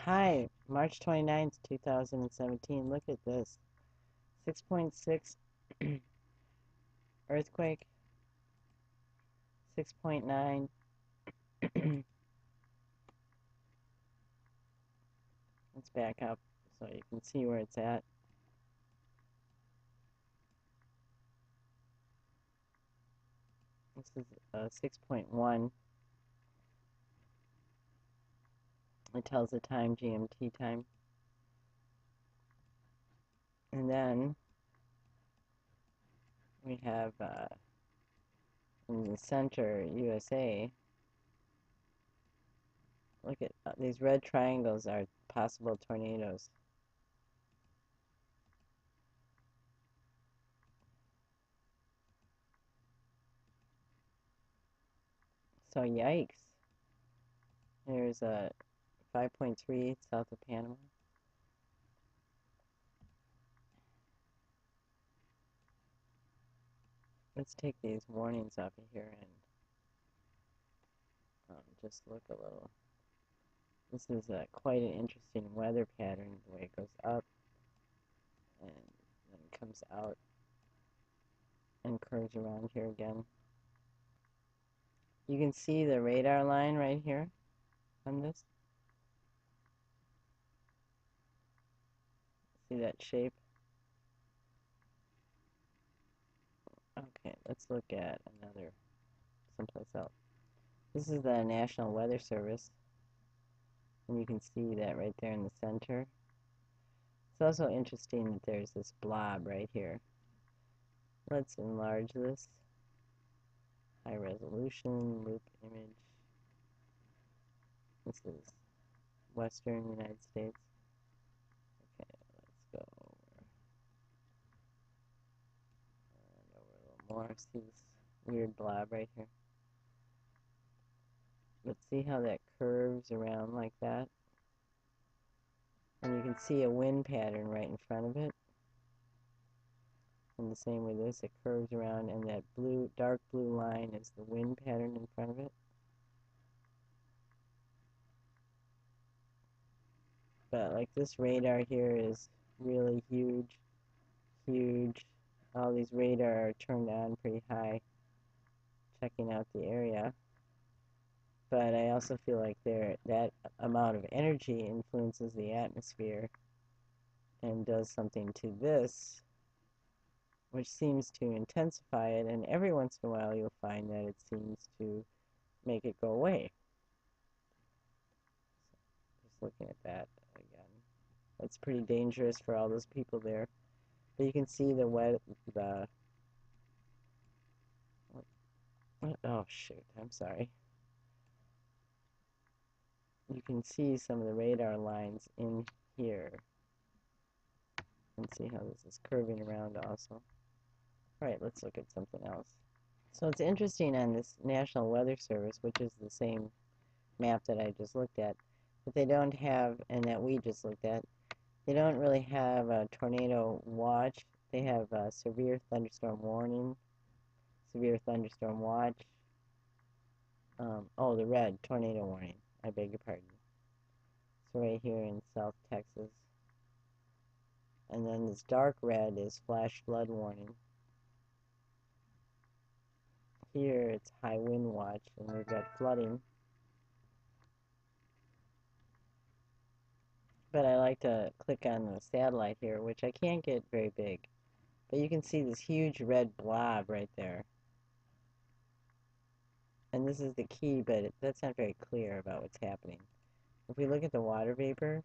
Hi, March 29th, 2017. Look at this. 6.6 earthquake, 6.9. Let's back up so you can see where it's at. This is 6.1. It tells the time, GMT time. And then we have in the center, USA. Look at these red triangles are possible tornadoes. So yikes. There's a 5.3 south of Panama. Let's take these warnings off of here and just look a little. This is quite an interesting weather pattern, the way it goes up and then comes out and curves around here again. You can see the radar line right here on this. See that shape? Okay, let's look at another, someplace else. This is the National Weather Service, and you can see that right there in the center. It's also interesting that there's this blob right here. Let's enlarge this. High resolution, loop image. This is Western United States. Okay, let's go over a little more. See this weird blob right here? Let's see how that curves around like that. And you can see a wind pattern right in front of it. And the same with this, it curves around, and that blue, dark blue line is the wind pattern in front of it. But like this radar here is really huge, huge. All these radar are turned on pretty high, checking out the area. But I also feel like that amount of energy influences the atmosphere and does something to this, which seems to intensify it, and every once in a while you'll find that it seems to make it go away. So just looking at that again. That's pretty dangerous for all those people there. But you can see oh shoot, I'm sorry. You can see some of the radar lines in here. And see how this is curving around also. Alright, let's look at something else. So it's interesting on this National Weather Service, which is the same map that I just looked at, but they don't have, and that we just looked at, they don't really have a tornado watch. They have a severe thunderstorm warning, severe thunderstorm watch. Oh, the red tornado warning. I beg your pardon. It's right here in South Texas. And then this dark red is flash flood warning. Here it's high wind watch, and we've got flooding. But I like to click on the satellite here, which I can't get very big. But you can see this huge red blob right there. And this is the key, but that's not very clear about what's happening. If we look at the water vapor,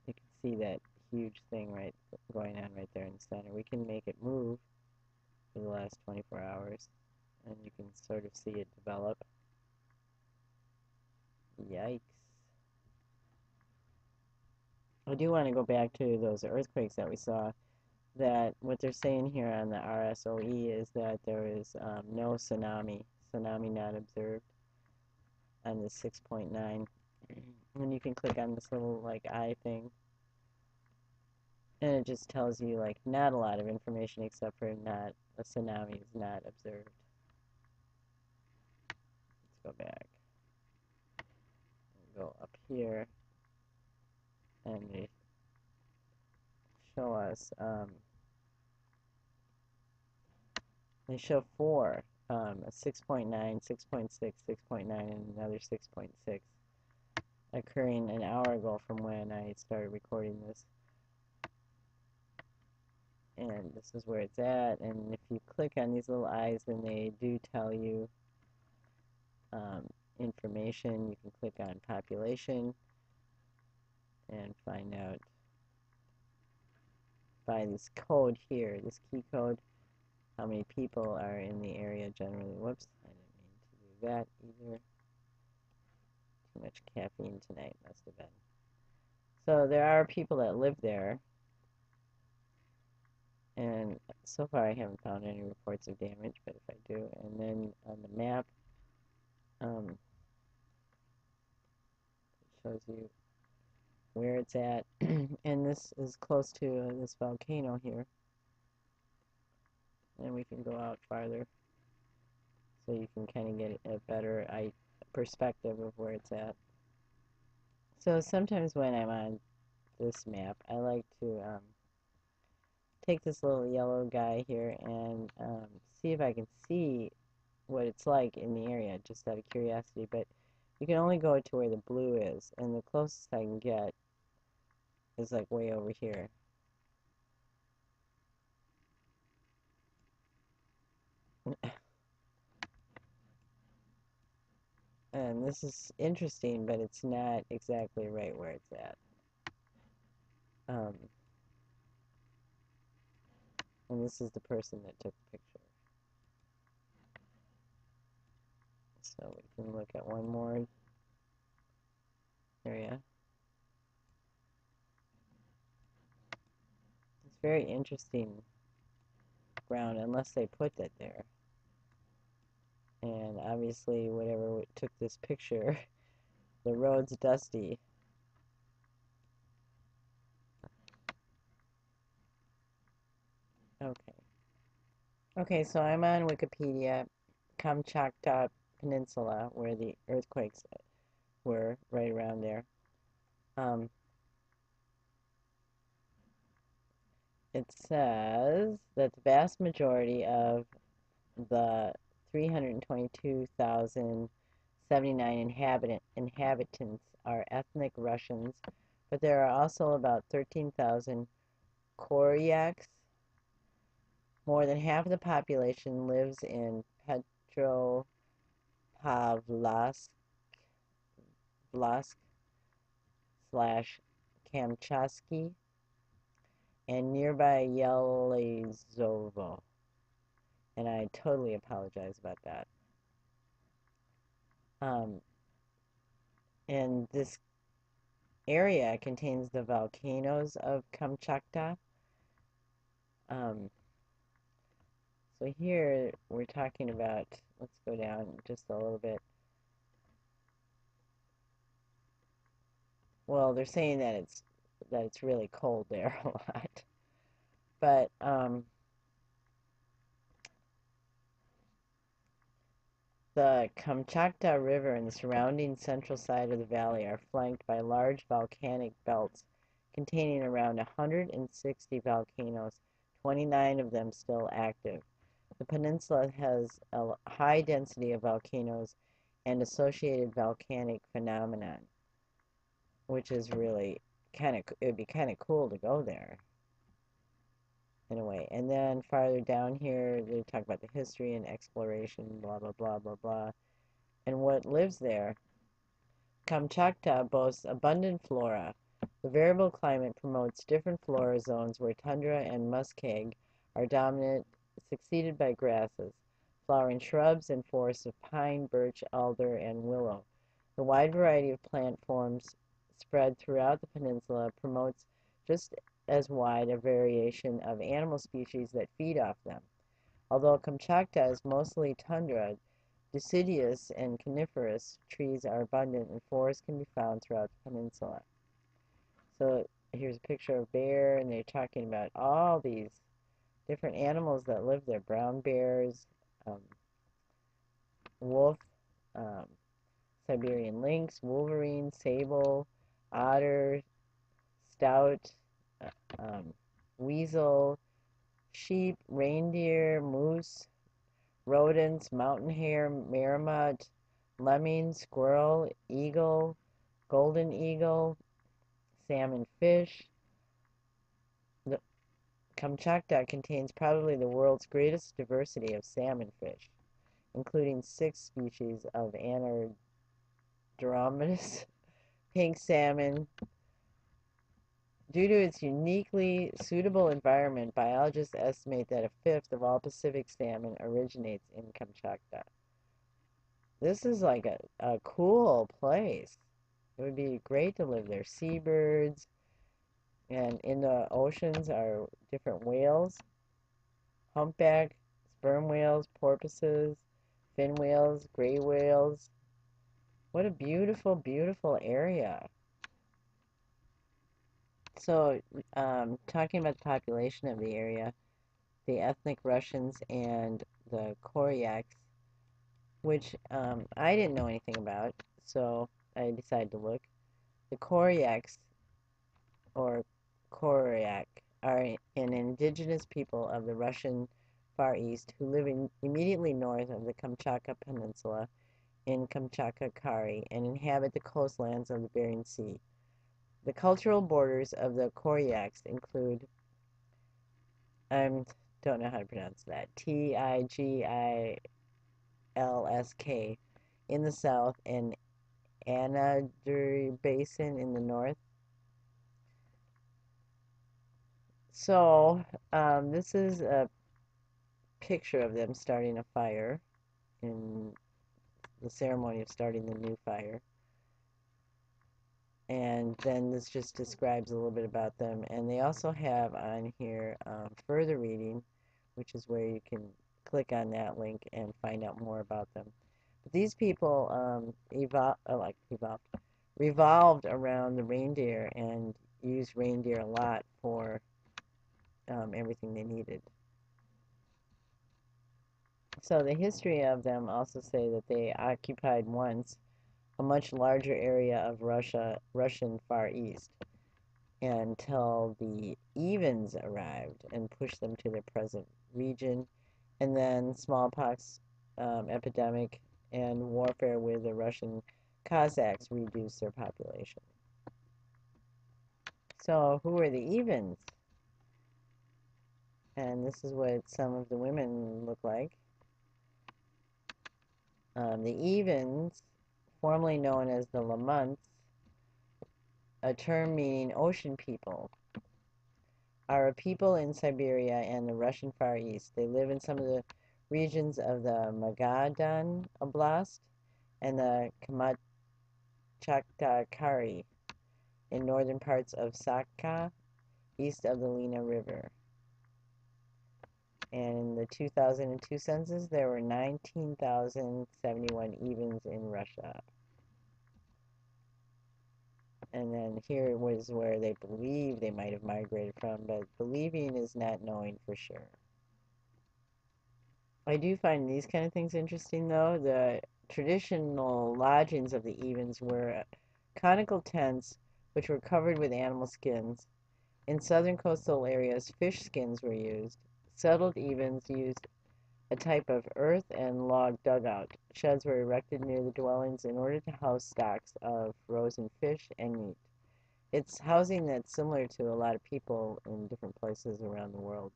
you can see that huge thing going on right there in the center. We can make it move for the last 24 hours, and you can sort of see it develop. Yikes. I do want to go back to those earthquakes that we saw. That what they're saying here on the RSOE is that there is no tsunami not observed on the 6.9. And you can click on this little like eye thing, and it just tells you like not a lot of information except for not a tsunami is not observed. Let's go back and go up here and they show us, they show four, a 6.9, 6.6, 6.9, and another 6.6 occurring an hour ago from when I started recording this. And this is where it's at, and if you click on these little eyes, then they do tell you information. You can click on population and find out by this code here, this key code, how many people are in the area generally. Whoops, I didn't mean to do that either. Too much caffeine tonight, must have been. So there are people that live there, and so far I haven't found any reports of damage, but if I do, and then on the map, it shows you where it's at, and this is close to this volcano here, and we can go out farther so you can kind of get a better perspective of where it's at. So sometimes when I'm on this map, I like to take this little yellow guy here and see if I can see what it's like in the area, just out of curiosity, but you can only go to where the blue is, and the closest I can get is like way over here. And this is interesting, but it's not exactly right where it's at. And this is the person that took the picture. So we can look at one more area. It's very interesting ground, unless they put that there. And obviously, whatever took this picture, the road's dusty. Okay. Okay, so I'm on Wikipedia, Kamchatka Peninsula, where the earthquakes were, right around there. It says that the vast majority of the 322,079 inhabitants are ethnic Russians, but there are also about 13,000 Koryaks. More than half of the population lives in Petropavlovsk/Kamchatsky and nearby Yelezovo. And I totally apologize about that. And this area contains the volcanoes of Kamchatka. So here we're talking about, let's go down just a little bit. Well, they're saying that it's really cold there a lot. But the Kamchatka River and the surrounding central side of the valley are flanked by large volcanic belts containing around 160 volcanoes, 29 of them still active. The peninsula has a high density of volcanoes and associated volcanic phenomenon, which is really it would be kind of cool to go there in a way. And then farther down here, they talk about the history and exploration, blah, blah, blah, blah, blah, and what lives there. Kamchatka boasts abundant flora. The variable climate promotes different flora zones where tundra and muskeg are dominant, succeeded by grasses, flowering shrubs, and forests of pine, birch, alder, and willow. The wide variety of plant forms spread throughout the peninsula promotes just as wide a variation of animal species that feed off them. Although Kamchatka is mostly tundra, deciduous and coniferous trees are abundant and forests can be found throughout the peninsula. So here's a picture of a bear, and they're talking about all these different animals that live there. Brown bears, wolf, Siberian lynx, wolverine, sable, otter, stout, um, weasel, sheep, reindeer, moose, rodents, mountain hare, marmot, lemming, squirrel, eagle, golden eagle, salmon fish. The Kamchatka contains probably the world's greatest diversity of salmon fish, including 6 species of anadromous pink salmon. Due to its uniquely suitable environment, biologists estimate that a fifth of all Pacific salmon originates in Kamchatka. This is like a cool place. It would be great to live there. Seabirds, and in the oceans are different whales, humpback, sperm whales, porpoises, fin whales, gray whales. What a beautiful, beautiful area. So, talking about the population of the area, the ethnic Russians and the Koryaks, which I didn't know anything about, so I decided to look. The Koryaks, or Koryak, are an indigenous people of the Russian Far East who live immediately north of the Kamchatka Peninsula in Kamchatka-Kari and inhabit the coastlands of the Bering Sea. The cultural borders of the Koryaks include, I don't know how to pronounce that, Tigilsk in the south and Anadyr Basin in the north. So, this is a picture of them starting a fire in the ceremony of starting the new fire. And then this just describes a little bit about them. And they also have on here further reading, which is where you can click on that link and find out more about them. But these people revolved around the reindeer and used reindeer a lot for everything they needed. So the history of them also say that they occupied once a much larger area of Russian Far East until the Evens arrived and pushed them to their present region, and then smallpox epidemic and warfare with the Russian Cossacks reduced their population. So who are the Evens? And this is what some of the women look like. The Evens, formerly known as the Lamonts, a term meaning ocean people, are a people in Siberia and the Russian Far East. They live in some of the regions of the Magadan Oblast and the Kamchatka-Kari in northern parts of Sakha, east of the Lena River. And in the 2002 census, there were 19,071 Evens in Russia. And then here was where they believe they might have migrated from, but believing is not knowing for sure. I do find these kind of things interesting, though. The traditional lodgings of the Evens were conical tents which were covered with animal skins. In southern coastal areas, fish skins were used. Settled Evens used a type of earth and log dugout. Sheds were erected near the dwellings in order to house stocks of frozen fish and meat. It's housing that's similar to a lot of people in different places around the world.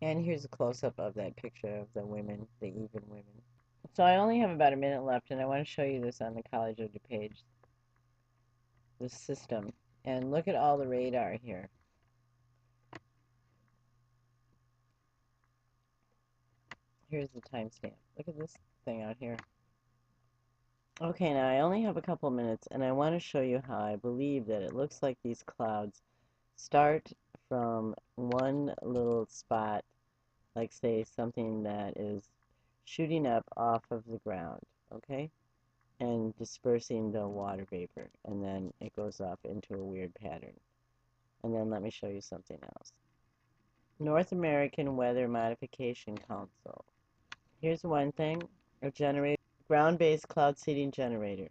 And here's a close-up of that picture of the women, the Even women. So I only have about a minute left, and I want to show you this on the College of DuPage, the system. And look at all the radar here. Here's the timestamp. Look at this thing out here. Okay, now I only have a couple minutes, and I want to show you how I believe that it looks like these clouds start from one little spot, like say something that is shooting up off of the ground, okay, and dispersing the water vapor, and then it goes off into a weird pattern. And then let me show you something else. North American Weather Modification Council. Here's one thing. A generator Ground-based cloud seeding generator.